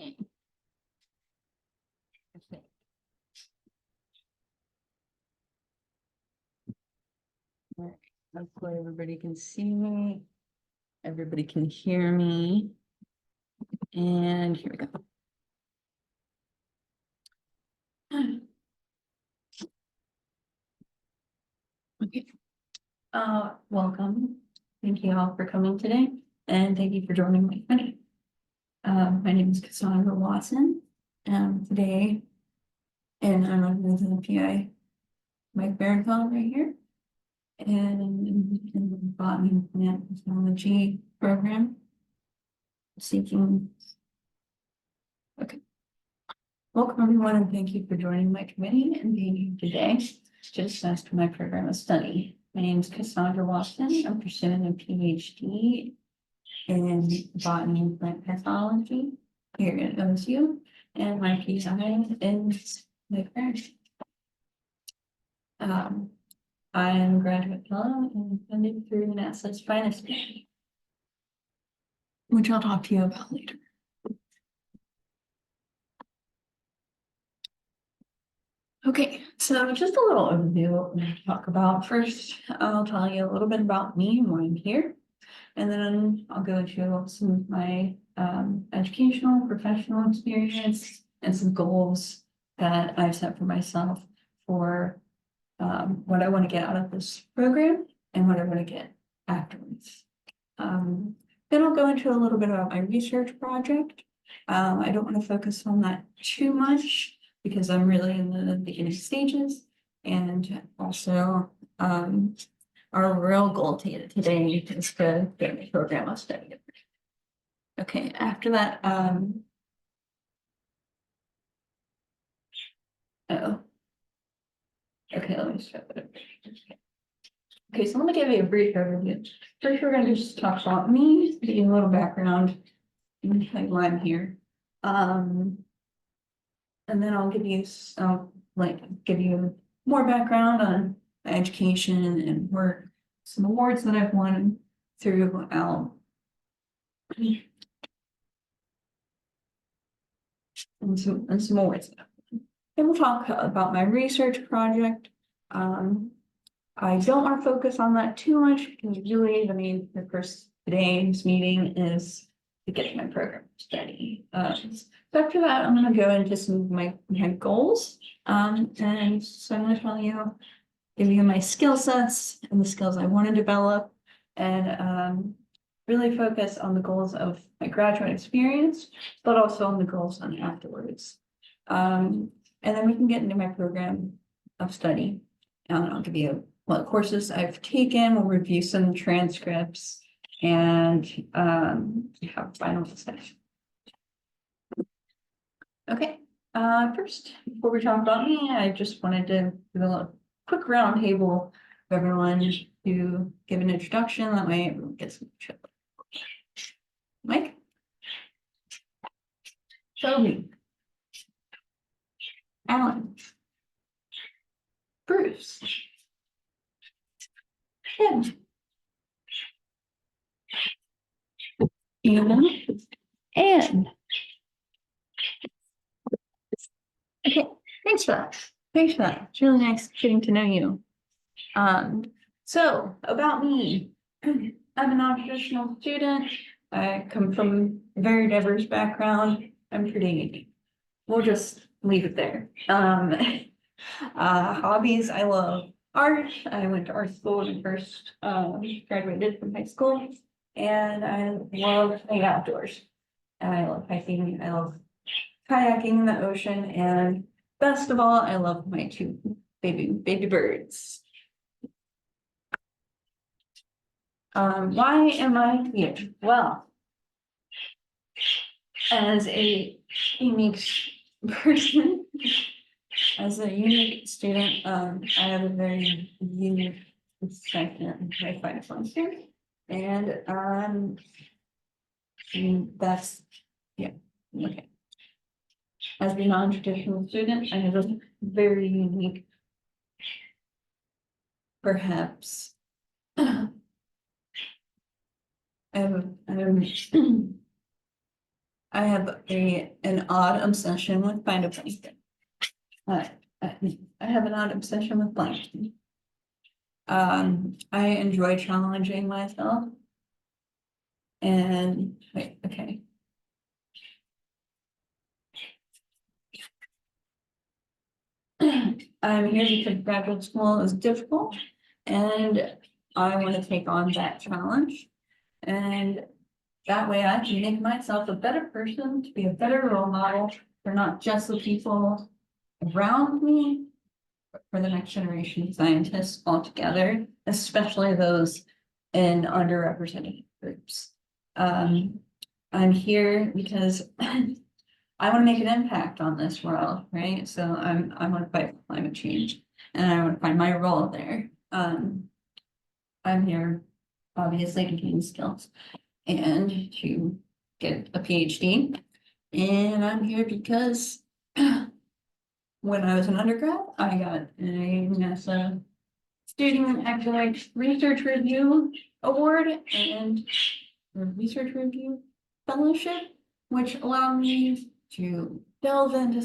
Okay. Okay. All right. Hopefully everybody can see me. Everybody can hear me. And here we go. Okay. Welcome. Thank you all for coming today, and thank you for joining my study. My name is Cassandra Watson, today, and I'm a resident PI, Mike Barenthal right here, and in the botany and plant technology program, seeking. Okay. Welcome everyone, and thank you for joining my committee and being here today to discuss my program of study. My name is Cassandra Watson. I'm pursuing a PhD in botany and plant pathology here at OSU, and my PI is Nick Parrish. I am a graduate fellow and funded through NASA's FINESST Program, which I'll talk to you about later. Okay, so just a little overview of what I'm going to talk about. First, I'll tell you a little bit about me and why I'm here, and then I'll go into some of my educational, professional experience and some goals that I've set for myself for what I want to get out of this program and what I want to get afterwards. Then I'll go into a little bit about my research project. I don't want to focus on that too much because I'm really in the beginning stages, and also our real goal today is to get a program of study. Okay, after that, okay, let me start it. Okay, so let me give you a brief overview. First, we're going to just talk about me, give you a little background, and tell you why I'm here. And then I'll give you give you more background on my education and work, some awards that I've won throughout. And some awards that I've won. And we'll talk about my research project. I don't want to focus on that too much because really, the first today's meeting is to get my program study. So after that, I'm going to go into some of my goals. And so I'm going to tell you, give you my skill sets and the skills I want to develop, and really focus on the goals of my graduate experience, but also on the goals on afterwards. And then we can get into my program of study. And I'll give you what courses I've taken. We'll review some transcripts and have final discussion. Okay, first, before we talk about me, I just wanted to do a quick roundtable of everyone to give an introduction. That way everyone gets some chip. Mike? Toby? Alan? Bruce? Tim? Anna? Anne? Okay, thanks for that. Thanks for that. It's really nice getting to know you. So about me, I'm a non-traditional student. I come from a very diverse background. I'm pretty unique. We'll just leave it there. Hobbies, I love art. I went to art school when I first graduated from high school, and I love the outdoors. I love hiking. I love kayaking in the ocean, and best of all, I love my two baby birds. Why am I here? Well, as a unique person, as a unique student, I have a very unique perspective in my Phytoplankton, and that's okay. As a non-traditional student, I have a very unique, perhaps, I'm I have an odd obsession with phytoplankton. I have an odd obsession with plankton. I enjoy challenging myself. And wait, okay. I'm here because graduate school is difficult and I want to take on that challenge. And that way I can make myself a better person, to be a better role model for not just the people around me, but for the next generation of scientists altogether, especially those in underrepresented groups. I'm here because I want to make an impact on this world, right? So I want to fight for climate change and I want to find my role there. I'm here obviously to gain skills and to get a PhD. And I'm here because when I was an undergrad, I got a NASA Student Academic Research Review Award and a Research Review Fellowship, which allowed me to delve into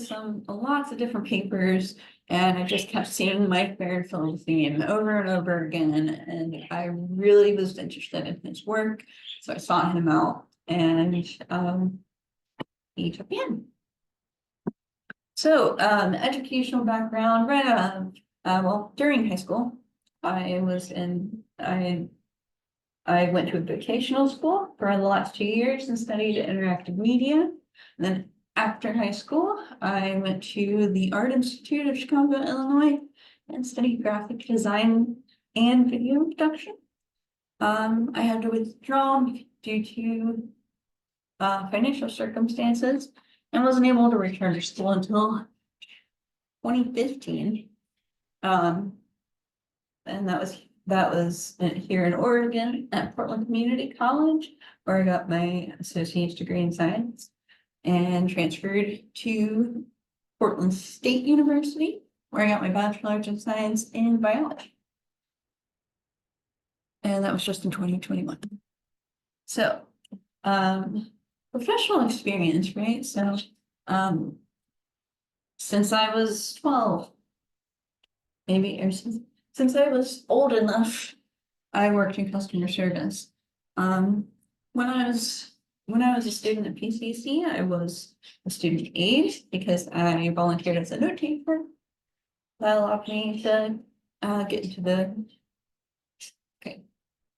lots of different papers, and I just kept seeing Mike Bairfield's name over and over again, and I really was interested in his work, so I sought him out, and he took me in. So, educational background, well, during high school, I went to a vocational school for the last 2 years and studied interactive media. And then after high school, I went to the Art Institute of Chicago, Illinois, and studied graphic design and video production. I had to withdraw due to financial circumstances and wasn't able to return to school until 2015. And that was here in Oregon at Portland Community College, where I got my associate's degree in science and transferred to Portland State University, where I got my bachelor's of science in biology. And that was just in 2021. So, professional experience, right? So, since I was 12, maybe, or since I was old enough, I worked in customer service. When I was a student at PCC, I was a student aide because I volunteered as a note taker. That allowed me to get into the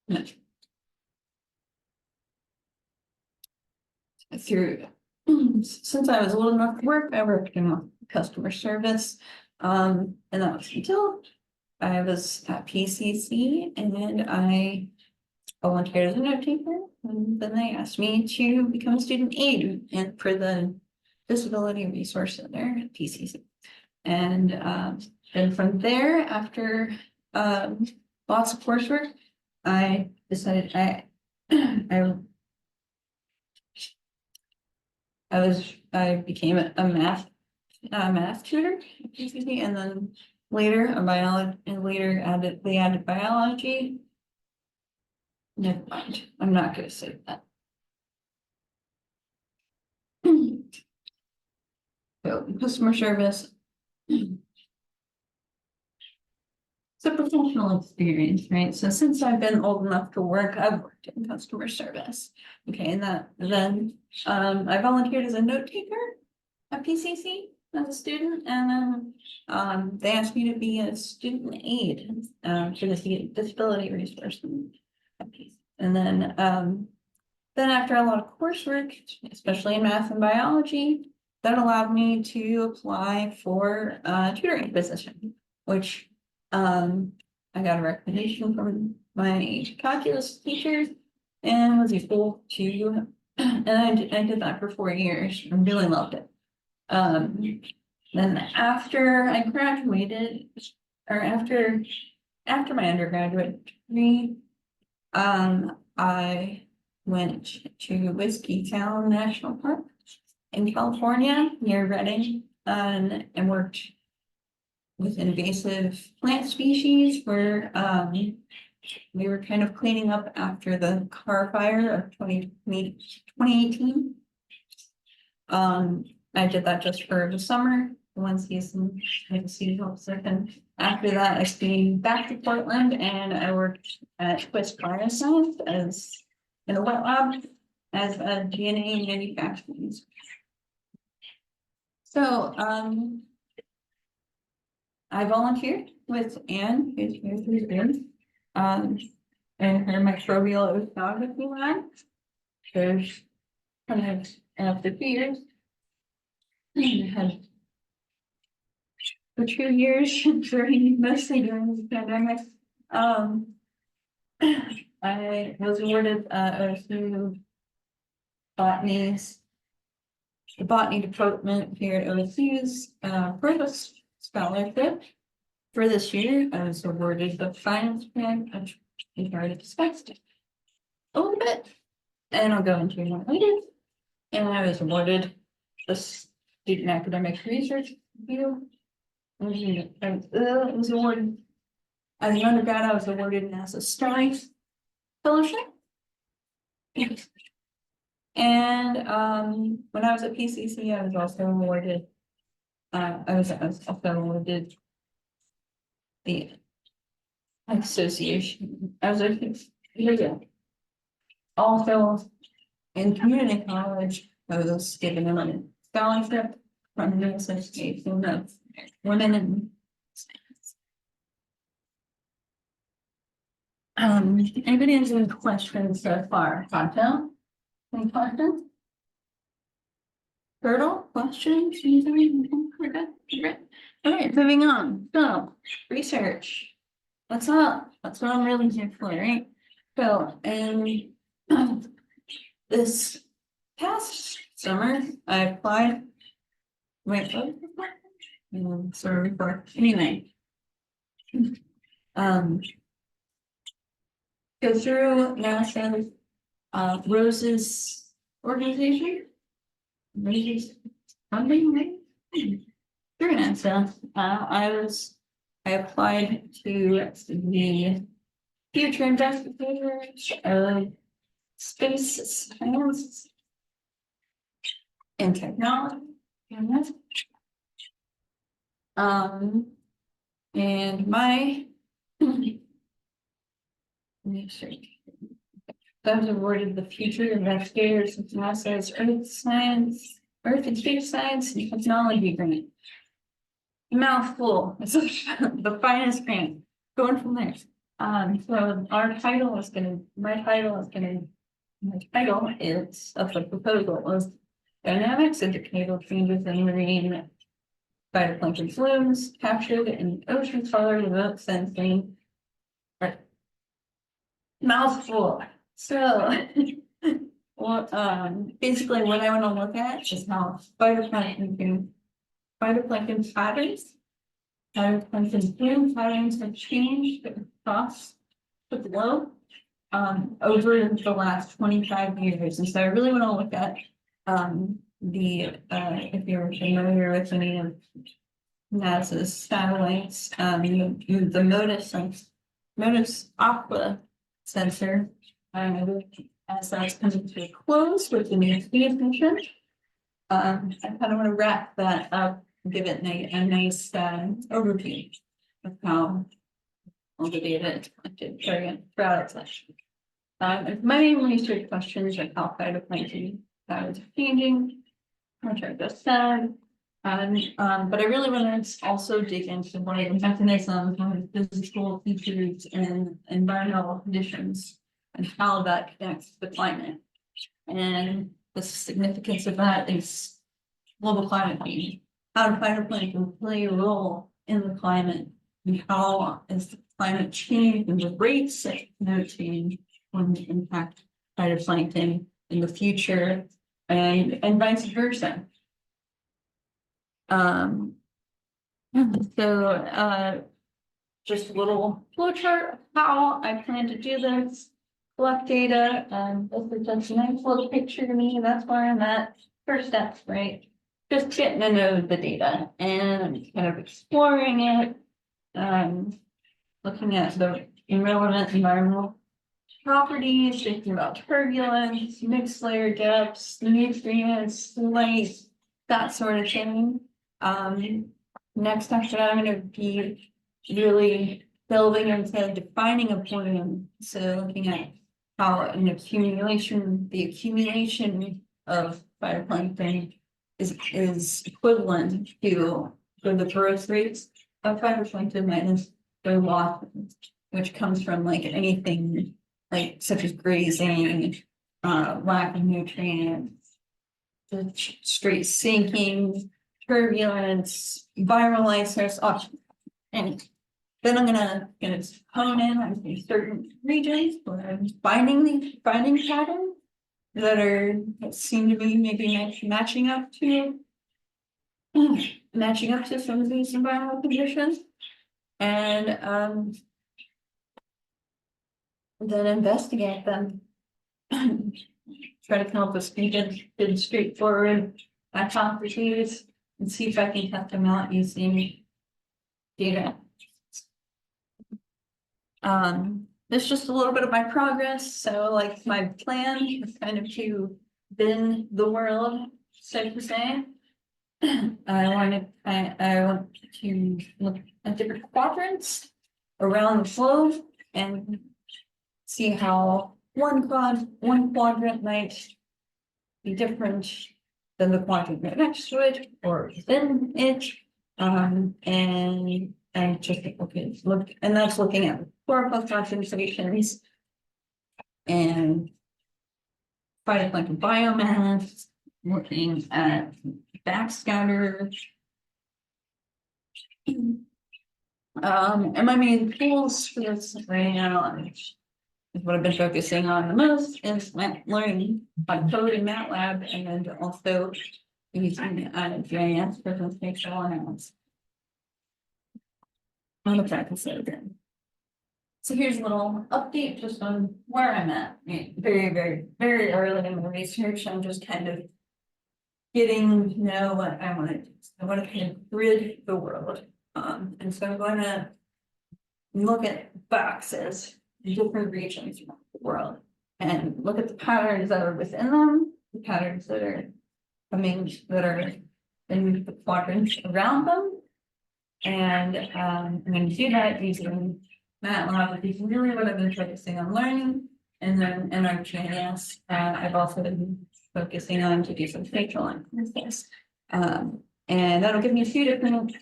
no. Since I was old enough to work, I worked in customer service, and that was until I was at PCC, and I volunteered as a note taker, and then they asked me to become a student aide and for the Disability Resource Center at PCC. And then from there, after lots of coursework, I decided I became a math tutor at PCC, and then later they added biology. Never mind, I'm not gonna say that. So customer service. It's a professional experience, right? So since I've been old enough to work, I've worked in customer service. Okay, and then I volunteered as a note taker at PCC as a student, and then they asked me to be a student aide for the Disability Resource at PCC. And then after a lot of coursework, especially in math and biology, that allowed me to apply for a tutoring position, which I got a recommendation from my calculus teachers and was able to, and I did that for 4 years and really loved it. Then after I graduated, or after my undergraduate degree, I went to Whiskey Town National Park in California near Redding, and worked with invasive plant species where we were kind of cleaning up after the car fire of 2018. I did that just for the summer, one season, like a seasonal second. After that, I came back to Portland and I worked at Twist Bioscience as in a wet lab as a DNA manufacturing. So, I volunteered with Anne, who's here, in her microbial oceanography lab. There's kind of after 2 years. I had for 2 years mostly during the pandemic. I was awarded a few the botany department here at OSU's Purvis Scholarship. For this year, I was awarded the finest grant, which we've already discussed a little bit, and I'll go into more later. And I was awarded the student academic research view. I was awarded as an undergrad. I was awarded an NASA Starries Fellowship. And when I was at PCC, I was also awarded. I was also awarded the association. I was also in community college. I was given a scholarship from the Association of Women in Science. Anybody has any questions so far? Cocktail? Any questions? Turtle, questions? All right, moving on. So, research. What's up? That's what I'm really here for, right? So, and this past summer, I applied. Wait, sorry, anyway. Go through NASA's Rose's organization. Rose's funding, right? Through NASA. I applied to the future investigators of space science and technology. And my I was awarded the future investigators of NASA's Earth and Space Science and Technology Grant. Mouthful. It's the finest grant. Going from there. So my title of the proposal was Dynamics and Decadal Changes in Marine Phytoplankton Flumes Captured in Ocean Color Remote Sensing. Mouthful. So basically what I want to look at is how phytoplankton patterns, phytoplankton bloom patterns have changed across the globe over the last 25 years. And so I really want to look at if you're familiar with any of NASA's satellites, the Modus Aqua sensor, as that's coming to a close with the new speed mission. I kind of want to wrap that up, give it a nice overview of how all the data is collected throughout its life. My main research questions are how phytoplankton patterns are changing, which I just said. But I really want to also dig into one of the mechanisms, one of the physical features and environmental conditions and how that connects to the climate. And the significance of that is global climate change. How do phytoplankton play a role in the climate? And how is the climate change and the rates of climate change going to impact phytoplankton in the future and vice versa? Just a little flowchart of how I plan to do this, collect data, this is just a nice little picture to me. That's where I'm at. First steps, right? Just getting to know the data and kind of exploring it, looking at the relevant environmental properties, thinking about turbulence, mixed layer depths, nutrients, light, that sort of thing. Next after that, I'm going to be really delving into defining a poison. So looking at how the accumulation of phytoplankton is equivalent to the growth rates of phytoplankton minus their loss, which comes from like anything like such as grazing, lack of nutrients, straight sinking, turbulence, viral lysis, and then I'm gonna hone in on certain regions where I'm finding patterns that seem to be maybe matching up to some of these environmental conditions, and then investigate them. Try to come up with good straightforward hypotheses and see if I can test them out using data. This is just a little bit of my progress. So like my plan is kind of to bend the world, so to say. I want to look at different quadrants around the globe and see how one quadrant might be different than the quadrant next to it or within it. And just look, and that's looking at chlorophyll concentrations and phytoplankton biomass, looking at backscatter. And my main tools for this right now is what I've been focusing on the most is learning by coding MATLAB and then also using GIS for the spatial analysis. I'm gonna practice it again. So here's a little update just on where I'm at. Very early in my research. I'm just kind of getting to know what I want to do. I want to kind of grid the world. And so I'm going to look at boxes in different regions around the world and look at the patterns that are within them, the patterns that are in the quadrants around them. And I'm going to do that using MATLAB, which is really what I've been focusing on learning. And then in our GIS, I've also been focusing on to do some spatial analysis. And that'll give me a few different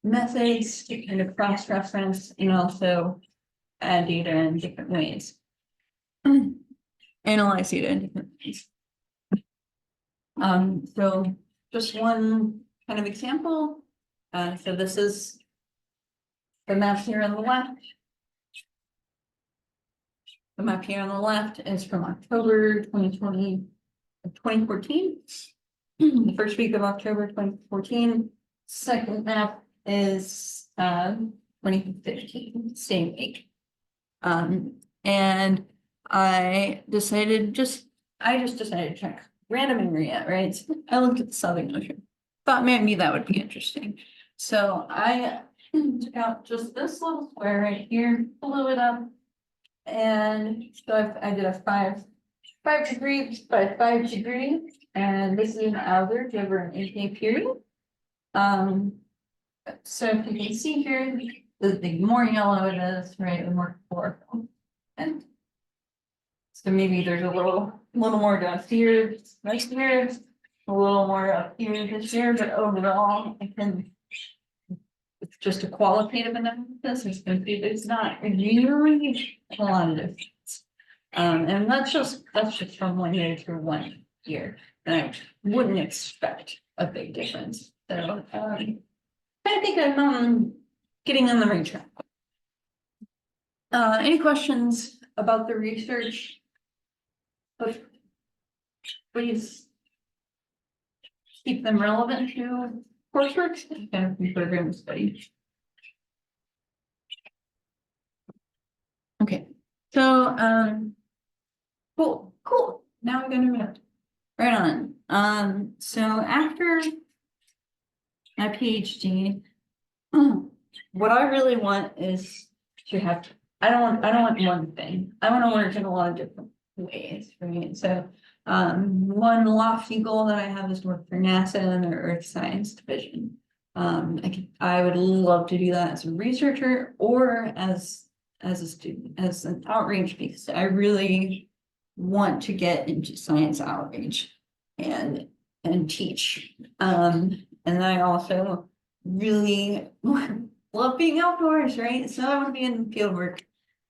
methods to kind of cross-reference and also add data in different ways. Analyze data in different ways. So just one kind of example. So this is the map here on the left. The map here on the left is from October 2014. The first week of October 2014. Second map is 2015, same week. And I just decided to check random area, right? So I looked at the Southern Ocean. Thought maybe that would be interesting. So I took out just this little square right here, blew it up, and so I did a 5 degree by 5 degree, and this is an average over an 8-day period. So if you can see here, the more yellow it is, right, the more chlorophyll. And so maybe there's a little more down here, right here, a little more up here this year, but overall, it's just a qualitative analysis. It's going to be, there's not really a lot of difference. And that's just from 1 year to 1 year. And I wouldn't expect a big difference. So I think I'm getting on the right track. Any questions about the research? But please keep them relevant to coursework and program study. Okay, so cool. Now we're gonna move right on. So after my PhD, what I really want is to have I don't want one thing. I want to work in a lot of different ways, right? So, one lofty goal that I have is to work for NASA and their Earth Science Division. I would love to do that as a researcher or as a student, as an outreach, because I really want to get into science outreach and teach. And I also really love being outdoors, right? So I want to be in field work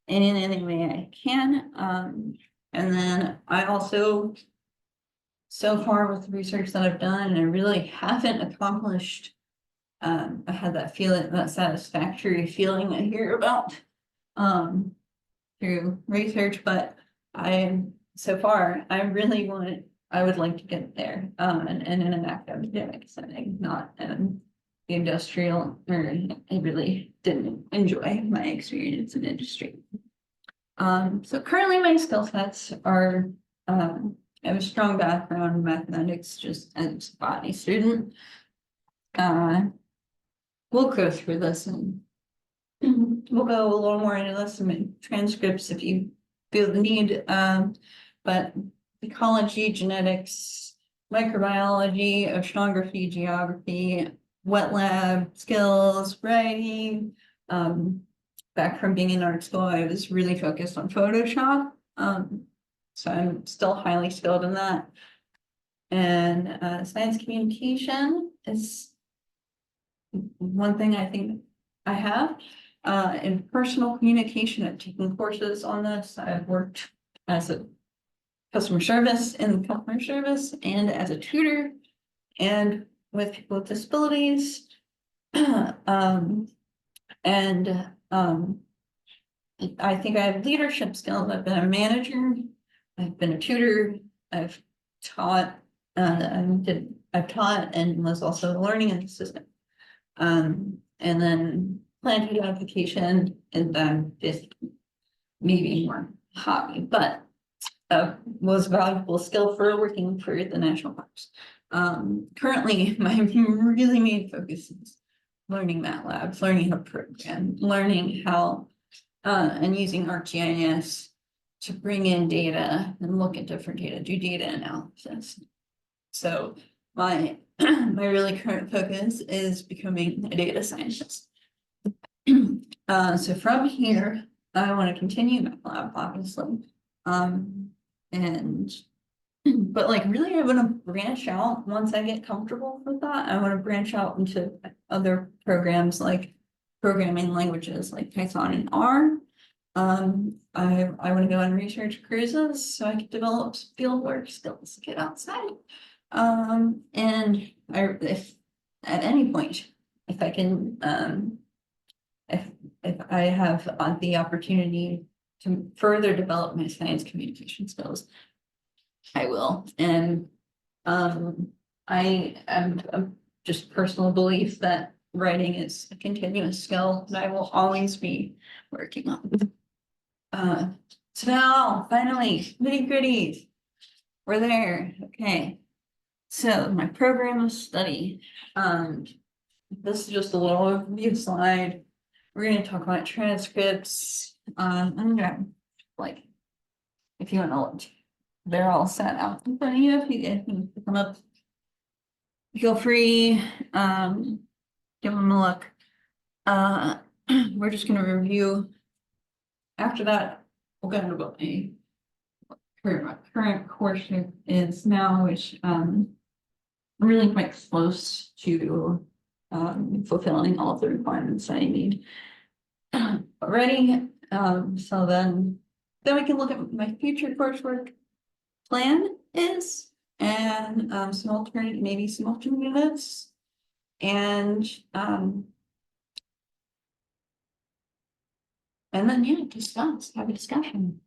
in any way I can. And then I also, so far with the research that I've done, I really haven't accomplished. I had that feeling, that satisfactory feeling I hear about through research, but so far I really I would like to get there, and in an academic setting, not the industrial, or I really didn't enjoy my experience in industry. So currently my skill sets are, I have a strong background in mathematics just as a botany student. We'll go through this and we'll go a little more into this in transcripts if you feel the need. But ecology, genetics, microbiology, oceanography, geography, wet lab skills, writing. Back from being in art school, I was really focused on Photoshop. So I'm still highly skilled in that. And science communication is one thing I think I have. In personal communication, I've taken courses on this. I've worked as a customer service in customer service and as a tutor and with people with disabilities. I think I have leadership skills. I've been a manager, I've been a tutor, I've taught, I've taught and was also a learning assistant. And then plant identification, and then just maybe more hobby, but was a valuable skill for working for the national parks. Currently, my really main focus is learning MATLAB, learning how to program, learning how and using ArcGIS to bring in data and look at different data, do data analysis. So my really current focus is becoming a data scientist. So from here, I want to continue MATLAB, obviously. But like really I want to branch out once I get comfortable with that. I want to branch out into other programs like programming languages like Python and R. I want to go on research cruises so I can develop fieldwork skills, get outside. And if at any point, if I can, if I have the opportunity to further develop my science communication skills, I will. And I am just personal belief that writing is a continuous skill that I will always be working on. So now finally, nitty gritties. We're there. Okay. So my program of study. This is just a little overview slide. We're going to talk about transcripts. I'm gonna, like, if you want to look, they're all set out in front of you. If you come up, feel free, give them a look. We're just going to review. After that, we'll go into what my current course is now, which I'm really quite close to fulfilling all of the requirements I need already. So then we can look at my future coursework plan is, and maybe some alternatives, and then yeah, have a discussion.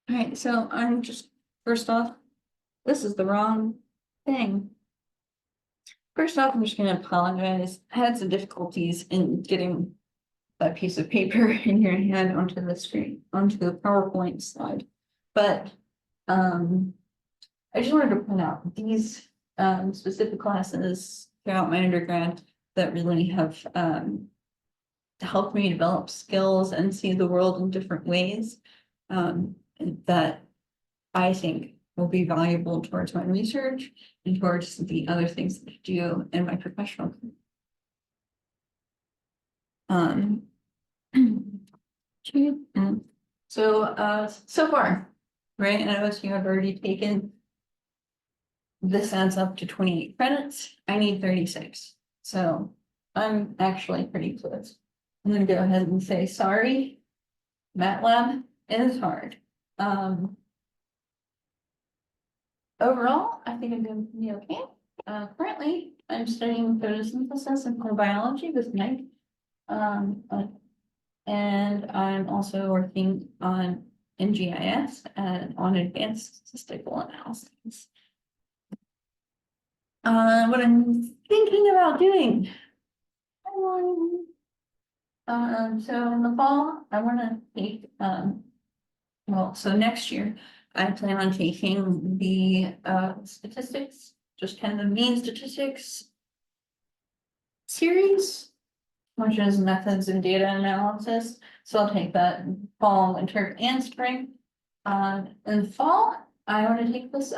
All right, so I'm just, first off, this is the wrong thing. First off, I'm just gonna apologize. I had some difficulties in getting that piece of paper in your hand onto the screen, onto the PowerPoint slide. But I just wanted to point out these specific classes throughout my undergrad that really have helped me develop skills and see the world in different ways. That I think will be valuable towards my research and towards the other things that I do in my professional career. So far, right, and most of you have already taken. This adds up to 28 credits. I need 36. So I'm actually pretty close. I'm gonna go ahead and say sorry. MATLAB is hard. Overall, I think I'm going to be okay. Currently, I'm studying photosynthesis and biology with Mike. And I'm also working on NGIS and on advanced statistical analysis. What I'm thinking about doing. So in the fall, I want to take, so next year, I plan on taking the statistics, just kind of the mean statistics series, which is methods and data analysis. So I'll take that in fall, winter, and spring. In the fall, I want to take this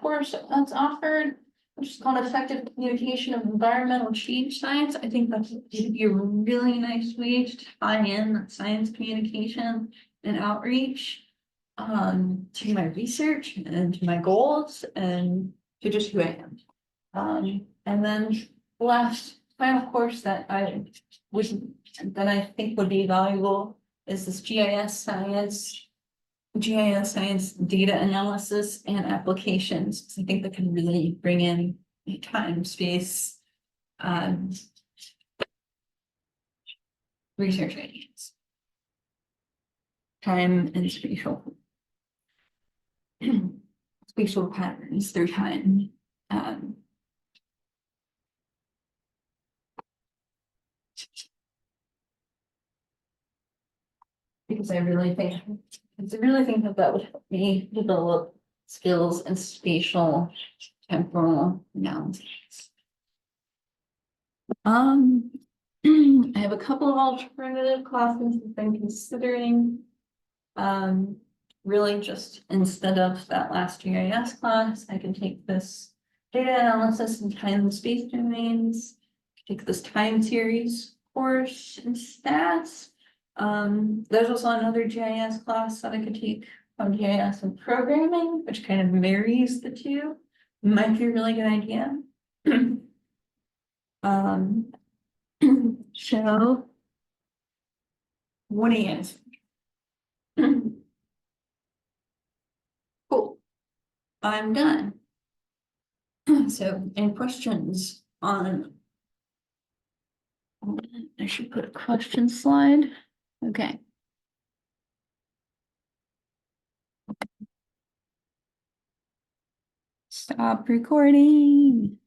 course that's offered, which is called Effective Communication of Environmental Change Science. I think that's would be a really nice way to tie in science communication and outreach to my research and to my goals and to just who I am. And then the last final course that I think would be valuable is this GIS science data analysis and applications. I think that can really bring in time, space, research ideas, time and spatial patterns through time. Because I really think that would help me develop skills in spatial temporal analysis. I have a couple of alternative classes I've been considering. Really just instead of that last GIS class, I can take this data analysis and time and space domains, take this time series course in stats. There's also another GIS class that I could take on GIS and programming, which kind of marries the two. Might be a really good idea. So what do you guys think? Cool. I'm done. So any questions on? I should put a question slide. Okay. Stop recording.